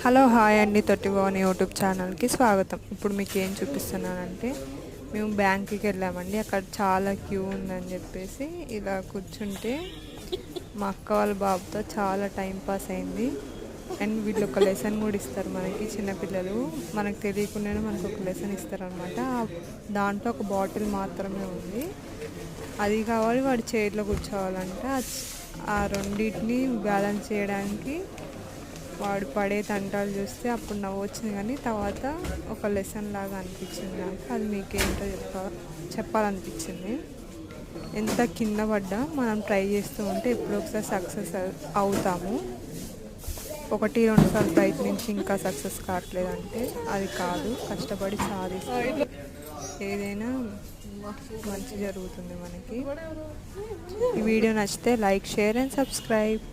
Hello hi అండి, తొట్టిభువన్ YouTube ఛానల్కి స్వాగతం. ఇప్పుడు మీకు ఏం చూపిస్తున్నానంటే, మేము బ్యాంకుకి వెళ్ళామండి. అక్కడ చాలా క్యూ ఉందని చెప్పేసి ఇలా కూర్చుంటే మా అక్క వాళ్ళ బాబుతో చాలా టైం పాస్ అయింది. అండ్ వీళ్ళు ఒక లెసన్ కూడా ఇస్తారు మనకి. చిన్నపిల్లలు మనకు తెలియకుండానే మనకు ఒక లెసన్ ఇస్తారనమాట. దాంట్లో ఒక బాటిల్ మాత్రమే ఉంది, అది కావాలి. వాడి చైర్లో కూర్చోవాలంటే ఆ రెండింటిని బ్యాలెన్స్ చేయడానికి వాడు పడే తంటాలు చూస్తే అప్పుడు నవ్వు వచ్చింది, కానీ తర్వాత ఒక లెసన్ లాగా అనిపించింది నాకు. అది మీకేంటో చెప్పాలనిపించింది. ఎంత కింద పడ్డా మనం ట్రై చేస్తూ ఉంటే ఎప్పుడో ఒకసారి సక్సెస్ అవుతాము. 1-2 సార్లు ప్రయత్నించి ఇంకా సక్సెస్ కావట్లేదంటే అది కాదు, కష్టపడి సాధిస్తే ఏదైనా మంచి జరుగుతుంది మనకి. ఈ వీడియో నచ్చితే లైక్, షేర్ అండ్ సబ్స్క్రైబ్.